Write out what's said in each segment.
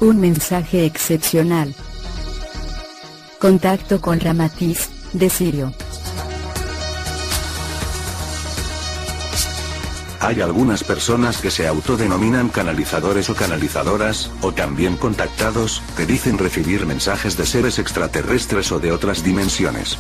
Un mensaje excepcional. Contacto con Ramatiz, de Sirio. Hay algunas personas que se autodenominan canalizadores o canalizadoras, o también contactados, que dicen recibir mensajes de seres extraterrestres o de otras dimensiones.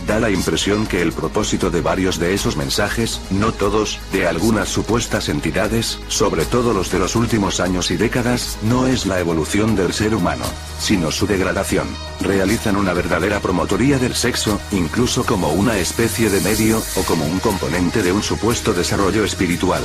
Da la impresión que el propósito de varios de esos mensajes, no todos, de algunas supuestas entidades, sobre todo los de los últimos años y décadas, no es la evolución del ser humano, sino su degradación. Realizan una verdadera promotoría del sexo, incluso como una especie de medio, o como un componente de un supuesto desarrollo espiritual.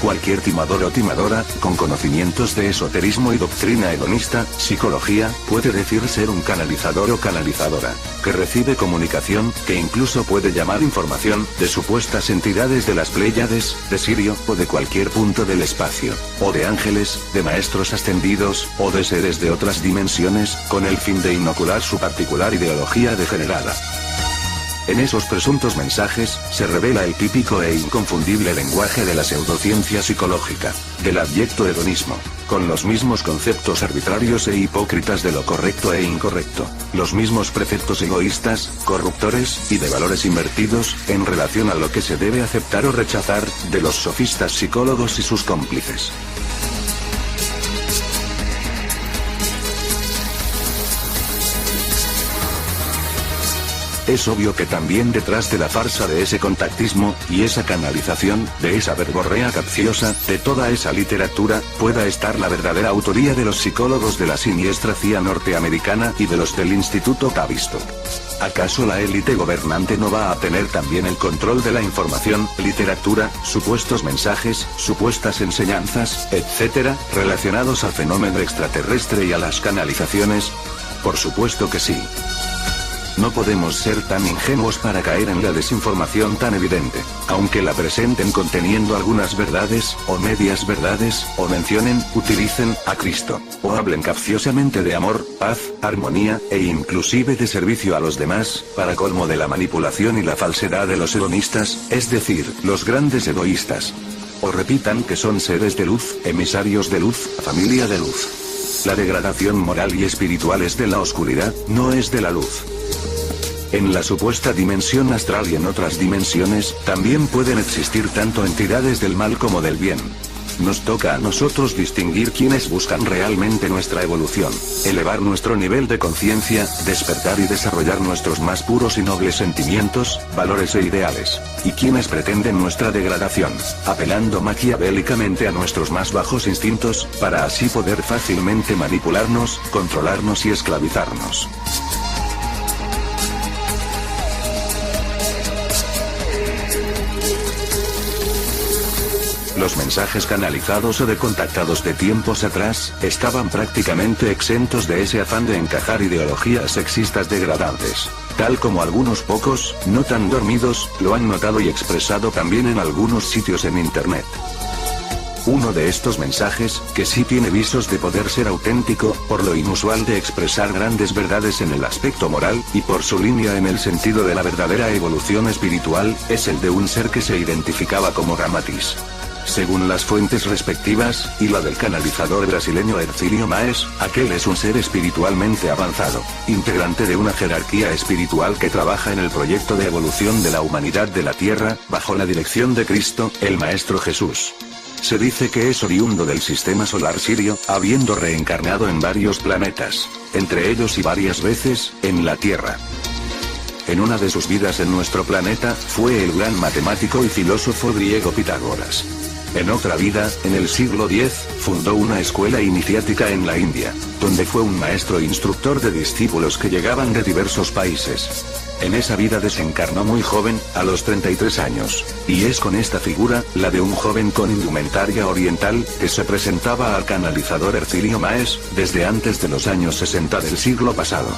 Cualquier timador o timadora, con conocimientos de esoterismo y doctrina hedonista, psicología, puede decir ser un canalizador o canalizadora, que recibe comunicación, que incluso puede llamar información, de supuestas entidades de las Pléyades, de Sirio, o de cualquier punto del espacio, o de ángeles, de maestros ascendidos, o de seres de otras dimensiones, con el fin de inocular su particular ideología degenerada. En esos presuntos mensajes, se revela el típico e inconfundible lenguaje de la pseudociencia psicológica, del abyecto hedonismo, con los mismos conceptos arbitrarios e hipócritas de lo correcto e incorrecto, los mismos preceptos egoístas, corruptores, y de valores invertidos, en relación a lo que se debe aceptar o rechazar, de los sofistas psicólogos y sus cómplices. Es obvio que también detrás de la farsa de ese contactismo, y esa canalización, de esa verborrea capciosa, de toda esa literatura, pueda estar la verdadera autoría de los psicólogos de la siniestra CIA norteamericana y de los del Instituto Tavistock. ¿Acaso la élite gobernante no va a tener también el control de la información, literatura, supuestos mensajes, supuestas enseñanzas, etcétera, relacionados al fenómeno extraterrestre y a las canalizaciones? Por supuesto que sí. No podemos ser tan ingenuos para caer en la desinformación tan evidente, aunque la presenten conteniendo algunas verdades, o medias verdades, o mencionen, utilicen, a Cristo, o hablen capciosamente de amor, paz, armonía, e inclusive de servicio a los demás, para colmo de la manipulación y la falsedad de los hedonistas, es decir, los grandes egoístas. O repitan que son seres de luz, emisarios de luz, familia de luz. La degradación moral y espiritual es de la oscuridad, no es de la luz. En la supuesta dimensión astral y en otras dimensiones, también pueden existir tanto entidades del mal como del bien. Nos toca a nosotros distinguir quienes buscan realmente nuestra evolución, elevar nuestro nivel de conciencia, despertar y desarrollar nuestros más puros y nobles sentimientos, valores e ideales, y quienes pretenden nuestra degradación, apelando maquiavélicamente a nuestros más bajos instintos, para así poder fácilmente manipularnos, controlarnos y esclavizarnos. Los mensajes canalizados o de contactados de tiempos atrás, estaban prácticamente exentos de ese afán de encajar ideologías sexistas degradantes, tal como algunos pocos, no tan dormidos, lo han notado y expresado también en algunos sitios en internet. Uno de estos mensajes, que sí tiene visos de poder ser auténtico, por lo inusual de expresar grandes verdades en el aspecto moral, y por su línea en el sentido de la verdadera evolución espiritual, es el de un ser que se identificaba como Ramatiz. Según las fuentes respectivas, y la del canalizador brasileño Hercílio Maes, aquel es un ser espiritualmente avanzado, integrante de una jerarquía espiritual que trabaja en el proyecto de evolución de la humanidad de la Tierra, bajo la dirección de Cristo, el Maestro Jesús. Se dice que es oriundo del sistema solar sirio, habiendo reencarnado en varios planetas, entre ellos y varias veces, en la Tierra. En una de sus vidas en nuestro planeta, fue el gran matemático y filósofo griego Pitágoras. En otra vida, en el siglo X, fundó una escuela iniciática en la India, donde fue un maestro e instructor de discípulos que llegaban de diversos países. En esa vida desencarnó muy joven, a los 33 años, y es con esta figura, la de un joven con indumentaria oriental, que se presentaba al canalizador Hercílio Maes, desde antes de los años 60 del siglo pasado.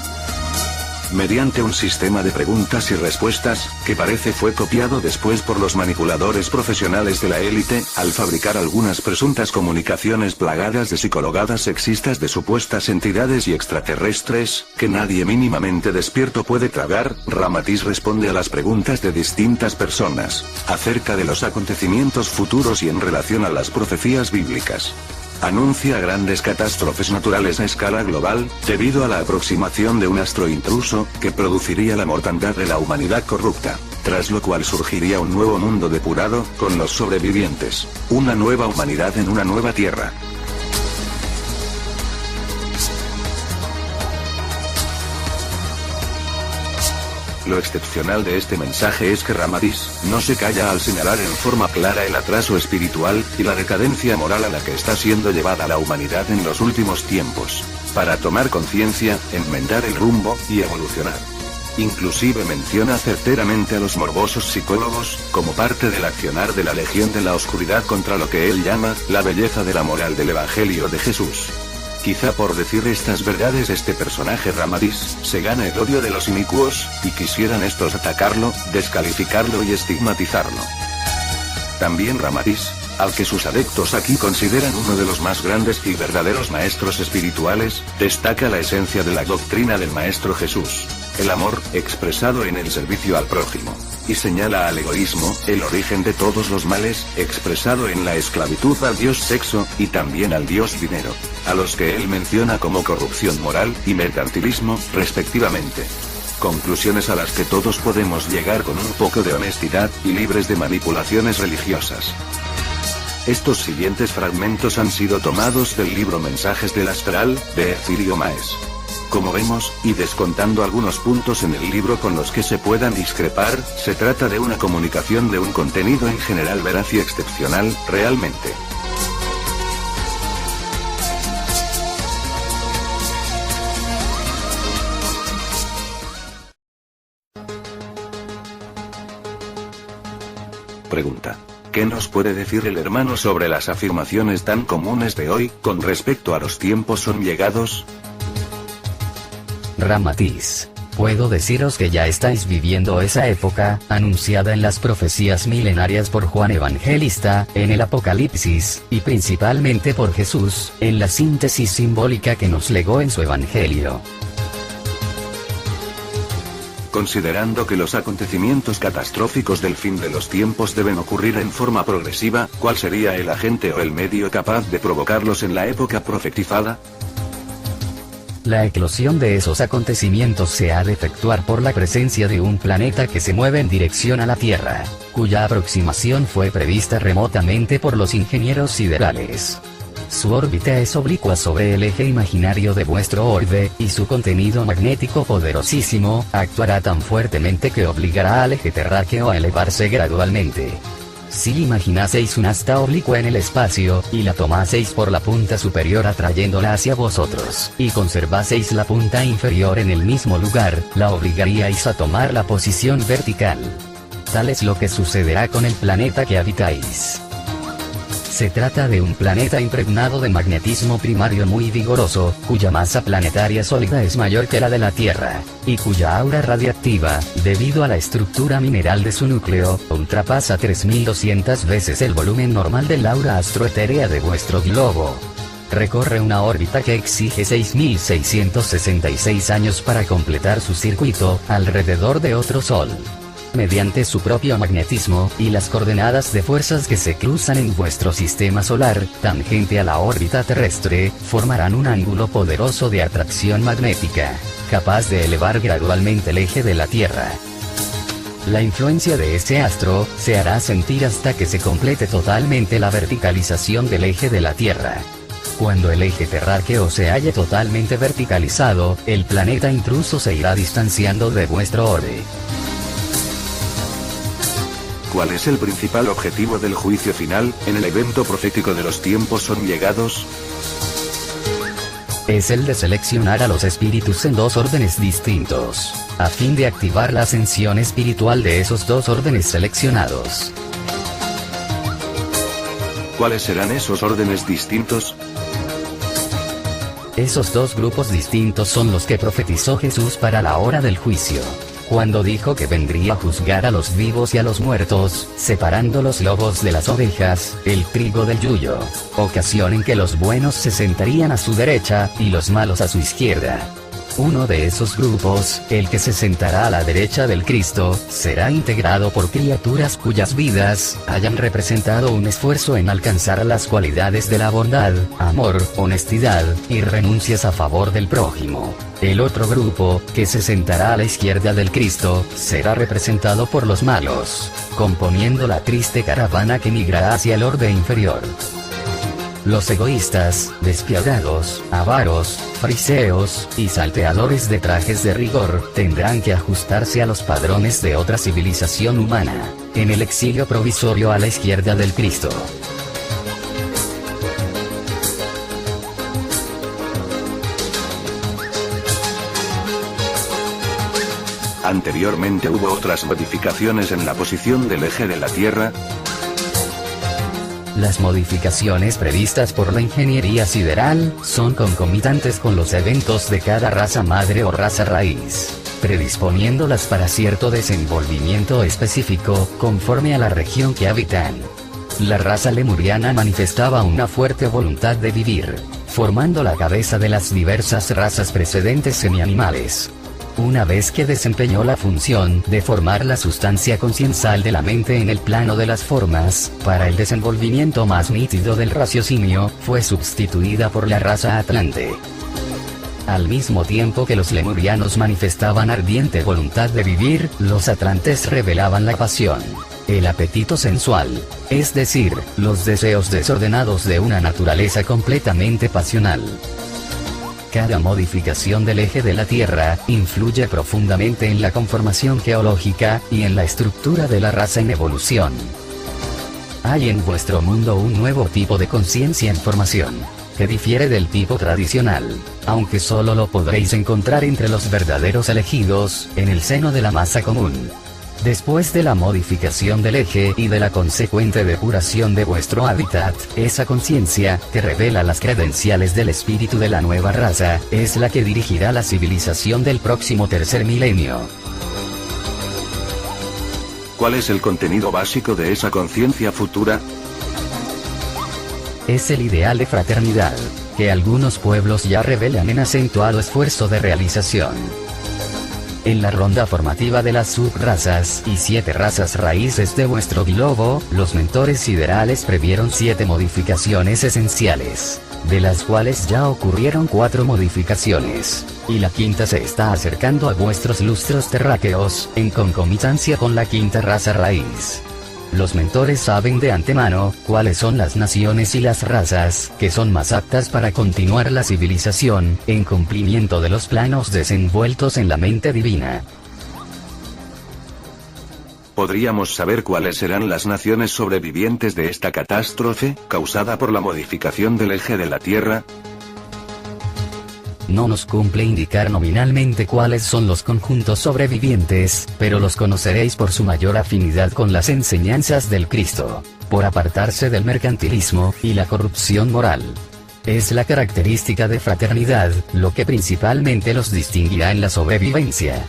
Mediante un sistema de preguntas y respuestas, que parece fue copiado después por los manipuladores profesionales de la élite, al fabricar algunas presuntas comunicaciones plagadas de psicologadas sexistas de supuestas entidades y extraterrestres, que nadie mínimamente despierto puede tragar, Ramatiz responde a las preguntas de distintas personas, acerca de los acontecimientos futuros y en relación a las profecías bíblicas. anuncia grandes catástrofes naturales a escala global, debido a la aproximación de un astro intruso, que produciría la mortandad de la humanidad corrupta. Tras lo cual surgiría un nuevo mundo depurado, con los sobrevivientes. Una nueva humanidad en una nueva tierra. Lo excepcional de este mensaje es que Ramatiz no se calla al señalar en forma clara el atraso espiritual y la decadencia moral a la que está siendo llevada la humanidad en los últimos tiempos. Para tomar conciencia, enmendar el rumbo y evolucionar. Inclusive menciona certeramente a los morbosos psicólogos, como parte del accionar de la legión de la oscuridad contra lo que él llama la belleza de la moral del Evangelio de Jesús. Quizá por decir estas verdades este personaje Ramatiz se gana el odio de los inicuos, y quisieran estos atacarlo, descalificarlo y estigmatizarlo. También Ramatiz, al que sus adeptos aquí consideran uno de los más grandes y verdaderos maestros espirituales, destaca la esencia de la doctrina del Maestro Jesús. El amor, expresado en el servicio al prójimo. Y señala al egoísmo, el origen de todos los males, expresado en la esclavitud al dios sexo, y también al dios dinero. A los que él menciona como corrupción moral y mercantilismo, respectivamente. Conclusiones a las que todos podemos llegar con un poco de honestidad, y libres de manipulaciones religiosas. Estos siguientes fragmentos han sido tomados del libro Mensajes del Astral, de Efirio Maes. Como vemos, y descontando algunos puntos en el libro con los que se puedan discrepar, se trata de una comunicación de un contenido en general veraz y excepcional, realmente. Pregunta. ¿Qué nos puede decir el hermano sobre las afirmaciones tan comunes de hoy, con respecto a los tiempos son llegados? Ramatiz. Puedo deciros que ya estáis viviendo esa época, anunciada en las profecías milenarias por Juan Evangelista, en el Apocalipsis, y principalmente por Jesús, en la síntesis simbólica que nos legó en su Evangelio. Considerando que los acontecimientos catastróficos del fin de los tiempos deben ocurrir en forma progresiva, ¿cuál sería el agente o el medio capaz de provocarlos en la época profetizada? La eclosión de esos acontecimientos se ha de efectuar por la presencia de un planeta que se mueve en dirección a la Tierra, cuya aproximación fue prevista remotamente por los ingenieros siderales. Su órbita es oblicua sobre el eje imaginario de vuestro orbe, y su contenido magnético poderosísimo, actuará tan fuertemente que obligará al eje terráqueo a elevarse gradualmente. Si imaginaseis una asta oblicua en el espacio, y la tomaseis por la punta superior atrayéndola hacia vosotros, y conservaseis la punta inferior en el mismo lugar, la obligaríais a tomar la posición vertical. Tal es lo que sucederá con el planeta que habitáis. Se trata de un planeta impregnado de magnetismo primario muy vigoroso, cuya masa planetaria sólida es mayor que la de la Tierra, y cuya aura radiactiva, debido a la estructura mineral de su núcleo, ultrapasa 3200 veces el volumen normal del aura astroetérea de vuestro globo. Recorre una órbita que exige 6666 años para completar su circuito, alrededor de otro Sol. Mediante su propio magnetismo, y las coordenadas de fuerzas que se cruzan en vuestro sistema solar, tangente a la órbita terrestre, formarán un ángulo poderoso de atracción magnética, capaz de elevar gradualmente el eje de la Tierra. La influencia de ese astro, se hará sentir hasta que se complete totalmente la verticalización del eje de la Tierra. Cuando el eje terráqueo se halle totalmente verticalizado, el planeta intruso se irá distanciando de vuestro orbe. ¿Cuál es el principal objetivo del juicio final, en el evento profético de los tiempos son llegados? Es el de seleccionar a los espíritus en dos órdenes distintos, a fin de activar la ascensión espiritual de esos dos órdenes seleccionados. ¿Cuáles serán esos órdenes distintos? Esos dos grupos distintos son los que profetizó Jesús para la hora del juicio, cuando dijo que vendría a juzgar a los vivos y a los muertos, separando los lobos de las ovejas, el trigo del yuyo, ocasión en que los buenos se sentarían a su derecha, y los malos a su izquierda. Uno de esos grupos, el que se sentará a la derecha del Cristo, será integrado por criaturas cuyas vidas hayan representado un esfuerzo en alcanzar las cualidades de la bondad, amor, honestidad, y renuncias a favor del prójimo. El otro grupo, que se sentará a la izquierda del Cristo, será representado por los malos, componiendo la triste caravana que migrará hacia el orden inferior. Los egoístas, despiadados, avaros, fariseos, y salteadores de trajes de rigor, tendrán que ajustarse a los padrones de otra civilización humana, en el exilio provisorio a la izquierda del Cristo. Anteriormente hubo otras modificaciones en la posición del eje de la Tierra. Las modificaciones previstas por la ingeniería sideral son concomitantes con los eventos de cada raza madre o raza raíz, predisponiéndolas para cierto desenvolvimiento específico, conforme a la región que habitan. La raza lemuriana manifestaba una fuerte voluntad de vivir, formando la cabeza de las diversas razas precedentes semianimales. Una vez que desempeñó la función de formar la sustancia consciencial de la mente en el plano de las formas, para el desenvolvimiento más nítido del raciocinio, fue sustituida por la raza atlante. Al mismo tiempo que los lemurianos manifestaban ardiente voluntad de vivir, los atlantes revelaban la pasión, el apetito sensual, es decir, los deseos desordenados de una naturaleza completamente pasional. Cada modificación del eje de la Tierra influye profundamente en la conformación geológica y en la estructura de la raza en evolución. Hay en vuestro mundo un nuevo tipo de conciencia en formación, que difiere del tipo tradicional, aunque solo lo podréis encontrar entre los verdaderos elegidos, en el seno de la masa común. Después de la modificación del eje y de la consecuente depuración de vuestro hábitat, esa conciencia, que revela las credenciales del espíritu de la nueva raza, es la que dirigirá la civilización del próximo tercer milenio. ¿Cuál es el contenido básico de esa conciencia futura? Es el ideal de fraternidad, que algunos pueblos ya revelan en acentuado esfuerzo de realización. En la ronda formativa de las subrazas y 7 razas raíces de vuestro globo, los mentores siderales previeron 7 modificaciones esenciales, de las cuales ya ocurrieron 4 modificaciones, y la quinta se está acercando a vuestros lustros terráqueos, en concomitancia con la quinta raza raíz. Los mentores saben de antemano cuáles son las naciones y las razas que son más aptas para continuar la civilización, en cumplimiento de los planos desenvueltos en la mente divina. ¿Podríamos saber cuáles serán las naciones sobrevivientes de esta catástrofe, causada por la modificación del eje de la Tierra? No nos cumple indicar nominalmente cuáles son los conjuntos sobrevivientes, pero los conoceréis por su mayor afinidad con las enseñanzas del Cristo, por apartarse del mercantilismo y la corrupción moral. Es la característica de fraternidad, lo que principalmente los distinguirá en la sobrevivencia.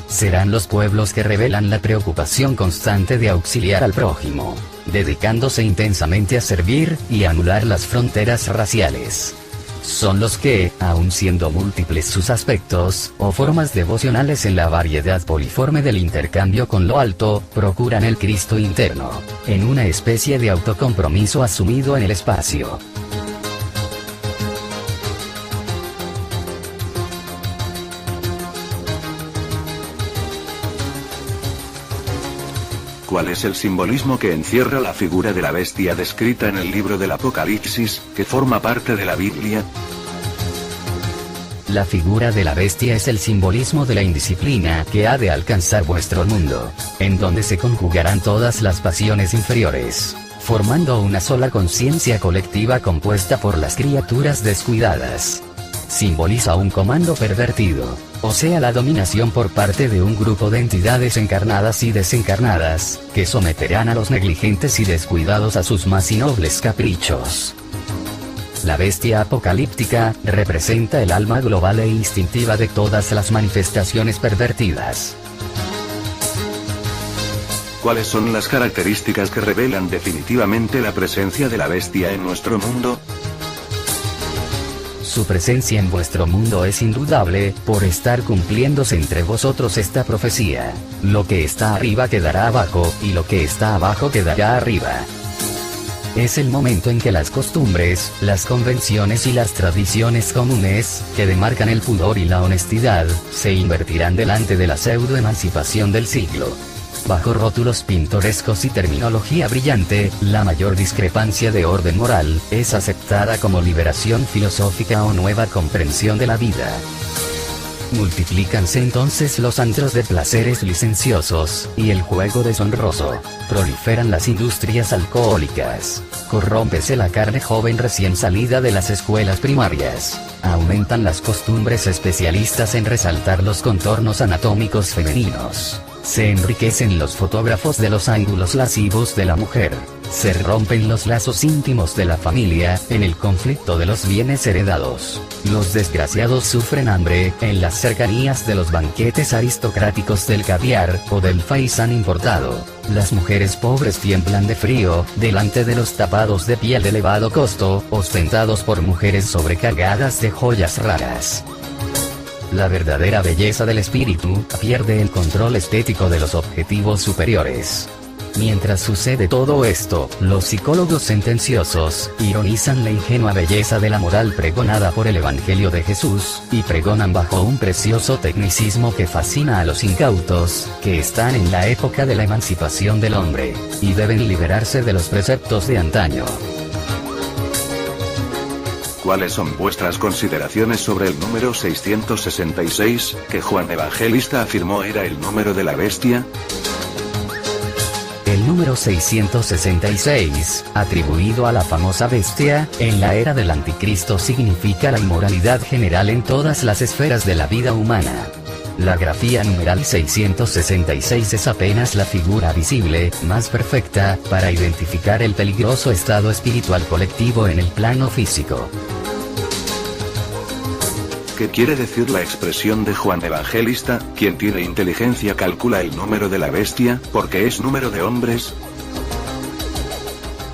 Serán los pueblos que revelan la preocupación constante de auxiliar al prójimo, dedicándose intensamente a servir y anular las fronteras raciales. Son los que, aun siendo múltiples sus aspectos, o formas devocionales en la variedad poliforme del intercambio con lo alto, procuran el Cristo interno, en una especie de autocompromiso asumido en el espacio. ¿Cuál es el simbolismo que encierra la figura de la bestia descrita en el libro del Apocalipsis, que forma parte de la Biblia? La figura de la bestia es el simbolismo de la indisciplina que ha de alcanzar vuestro mundo, en donde se conjugarán todas las pasiones inferiores, formando una sola conciencia colectiva compuesta por las criaturas descuidadas. Simboliza un comando pervertido, o sea la dominación por parte de un grupo de entidades encarnadas y desencarnadas, que someterán a los negligentes y descuidados a sus más innobles caprichos. La bestia apocalíptica representa el alma global e instintiva de todas las manifestaciones pervertidas. ¿Cuáles son las características que revelan definitivamente la presencia de la bestia en nuestro mundo? Su presencia en vuestro mundo es indudable, por estar cumpliéndose entre vosotros esta profecía. Lo que está arriba quedará abajo, y lo que está abajo quedará arriba. Es el momento en que las costumbres, las convenciones y las tradiciones comunes, que demarcan el pudor y la honestidad, se invertirán delante de la pseudo-emancipación del siglo. Bajo rótulos pintorescos y terminología brillante, la mayor discrepancia de orden moral, es aceptada como liberación filosófica o nueva comprensión de la vida. Multiplícanse entonces los antros de placeres licenciosos, y el juego deshonroso. Proliferan las industrias alcohólicas. Corrómpese la carne joven recién salida de las escuelas primarias. Aumentan las costumbres especialistas en resaltar los contornos anatómicos femeninos. Se enriquecen los fotógrafos de los ángulos lascivos de la mujer. Se rompen los lazos íntimos de la familia, en el conflicto de los bienes heredados. Los desgraciados sufren hambre, en las cercanías de los banquetes aristocráticos del caviar, o del faisán importado. Las mujeres pobres tiemblan de frío, delante de los tapados de piel de elevado costo, ostentados por mujeres sobrecargadas de joyas raras. La verdadera belleza del espíritu pierde el control estético de los objetivos superiores. Mientras sucede todo esto, los psicólogos sentenciosos ironizan la ingenua belleza de la moral pregonada por el Evangelio de Jesús, y pregonan bajo un precioso tecnicismo que fascina a los incautos, que están en la época de la emancipación del hombre, y deben liberarse de los preceptos de antaño. ¿Cuáles son vuestras consideraciones sobre el número 666, que Juan Evangelista afirmó era el número de la bestia? El número 666, atribuido a la famosa bestia, en la era del anticristo significa la inmoralidad general en todas las esferas de la vida humana. La grafía numeral 666 es apenas la figura visible, más perfecta, para identificar el peligroso estado espiritual colectivo en el plano físico. ¿Qué quiere decir la expresión de Juan Evangelista? Quien tiene inteligencia calcula el número de la bestia, porque es número de hombres.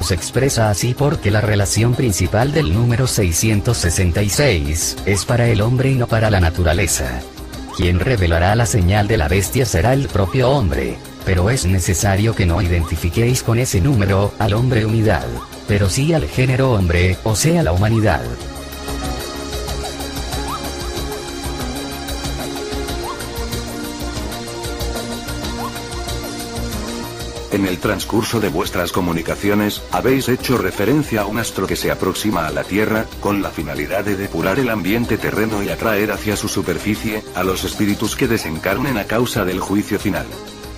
Se expresa así porque la relación principal del número 666 es para el hombre y no para la naturaleza. Quien revelará la señal de la bestia será el propio hombre, pero es necesario que no identifiquéis con ese número al hombre unidad, pero sí al género hombre, o sea la humanidad. En el transcurso de vuestras comunicaciones, habéis hecho referencia a un astro que se aproxima a la Tierra, con la finalidad de depurar el ambiente terreno y atraer hacia su superficie, a los espíritus que desencarnen a causa del juicio final.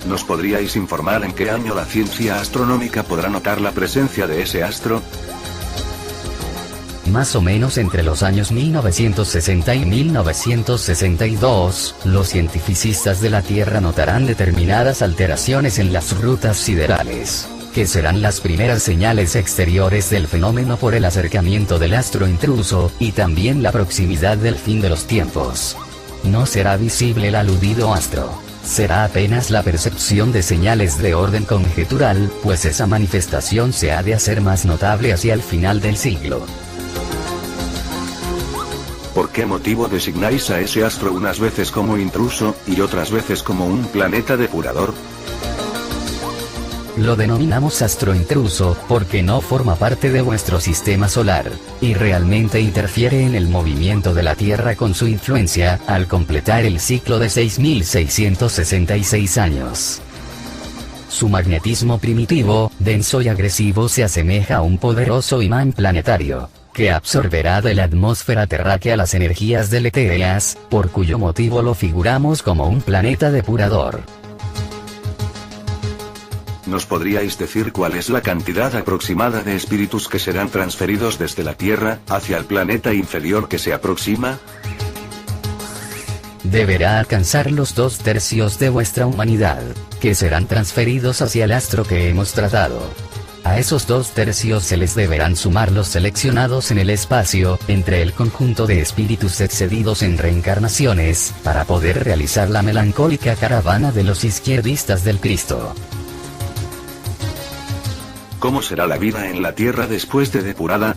¿Nos podríais informar en qué año la ciencia astronómica podrá notar la presencia de ese astro? Más o menos entre los años 1960 y 1962, los cientificistas de la Tierra notarán determinadas alteraciones en las rutas siderales, que serán las primeras señales exteriores del fenómeno por el acercamiento del astro intruso, y también la proximidad del fin de los tiempos. No será visible el aludido astro. Será apenas la percepción de señales de orden conjetural, pues esa manifestación se ha de hacer más notable hacia el final del siglo. ¿Por qué motivo designáis a ese astro unas veces como intruso, y otras veces como un planeta depurador? Lo denominamos astro intruso, porque no forma parte de vuestro sistema solar, y realmente interfiere en el movimiento de la Tierra con su influencia, al completar el ciclo de 6.666 años. Su magnetismo primitivo, denso y agresivo se asemeja a un poderoso imán planetario, que absorberá de la atmósfera terráquea las energías deletéreas, por cuyo motivo lo figuramos como un planeta depurador. ¿Nos podríais decir cuál es la cantidad aproximada de espíritus que serán transferidos desde la Tierra, hacia el planeta inferior que se aproxima? Deberá alcanzar los 2/3 de vuestra humanidad, que serán transferidos hacia el astro que hemos tratado. A esos 2/3 se les deberán sumar los seleccionados en el espacio, entre el conjunto de espíritus excedidos en reencarnaciones, para poder realizar la melancólica caravana de los izquierdistas del Cristo. ¿Cómo será la vida en la Tierra después de depurada?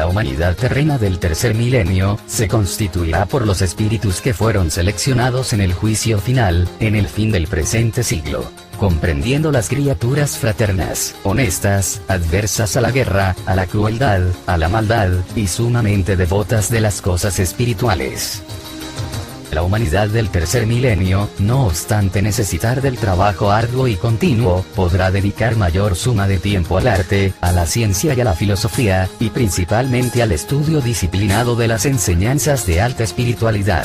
La humanidad terrena del tercer milenio, se constituirá por los espíritus que fueron seleccionados en el juicio final, en el fin del presente siglo, comprendiendo las criaturas fraternas, honestas, adversas a la guerra, a la crueldad, a la maldad, y sumamente devotas de las cosas espirituales. La humanidad del tercer milenio, no obstante necesitar del trabajo arduo y continuo, podrá dedicar mayor suma de tiempo al arte, a la ciencia y a la filosofía, y principalmente al estudio disciplinado de las enseñanzas de alta espiritualidad.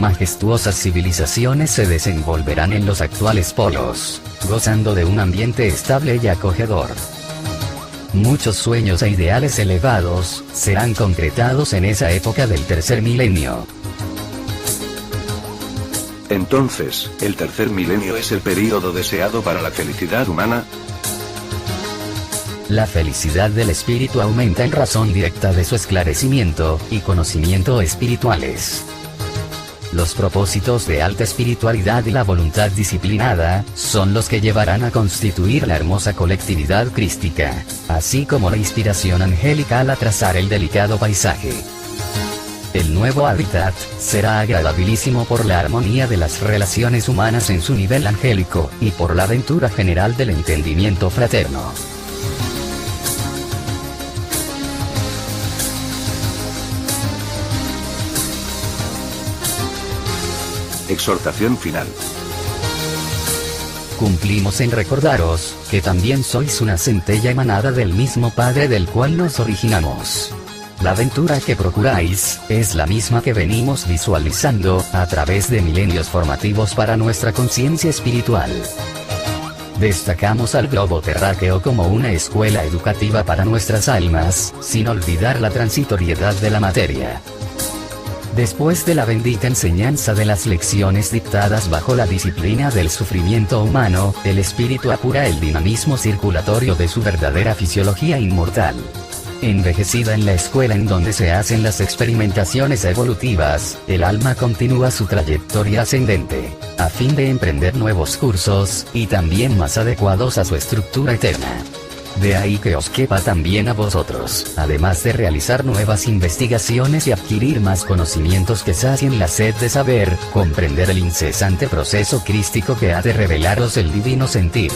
Majestuosas civilizaciones se desenvolverán en los actuales polos, gozando de un ambiente estable y acogedor. Muchos sueños e ideales elevados, serán concretados en esa época del tercer milenio. Entonces, ¿el tercer milenio es el período deseado para la felicidad humana? La felicidad del espíritu aumenta en razón directa de su esclarecimiento y conocimiento espirituales. Los propósitos de alta espiritualidad y la voluntad disciplinada, son los que llevarán a constituir la hermosa colectividad crística, así como la inspiración angelical a trazar el delicado paisaje. El nuevo hábitat, será agradabilísimo por la armonía de las relaciones humanas en su nivel angélico, y por la aventura general del entendimiento fraterno. Exhortación final. Cumplimos en recordaros, que también sois una centella emanada del mismo Padre del cual nos originamos. La aventura que procuráis, es la misma que venimos visualizando, a través de milenios formativos para nuestra conciencia espiritual. Destacamos al globo terráqueo como una escuela educativa para nuestras almas, sin olvidar la transitoriedad de la materia. Después de la bendita enseñanza de las lecciones dictadas bajo la disciplina del sufrimiento humano, el espíritu apura el dinamismo circulatorio de su verdadera fisiología inmortal. Envejecida en la escuela en donde se hacen las experimentaciones evolutivas, el alma continúa su trayectoria ascendente, a fin de emprender nuevos cursos, y también más adecuados a su estructura eterna. De ahí que os quepa también a vosotros, además de realizar nuevas investigaciones y adquirir más conocimientos que sacien la sed de saber, comprender el incesante proceso crístico que ha de revelaros el divino sentir.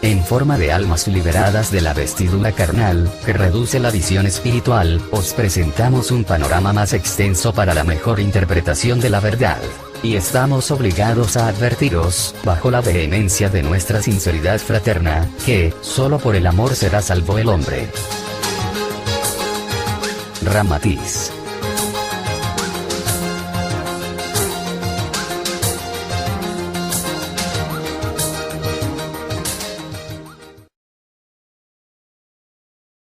En forma de almas liberadas de la vestidura carnal, que reduce la visión espiritual, os presentamos un panorama más extenso para la mejor interpretación de la verdad. Y estamos obligados a advertiros, bajo la vehemencia de nuestra sinceridad fraterna, que, solo por el amor será salvo el hombre. Ramatiz.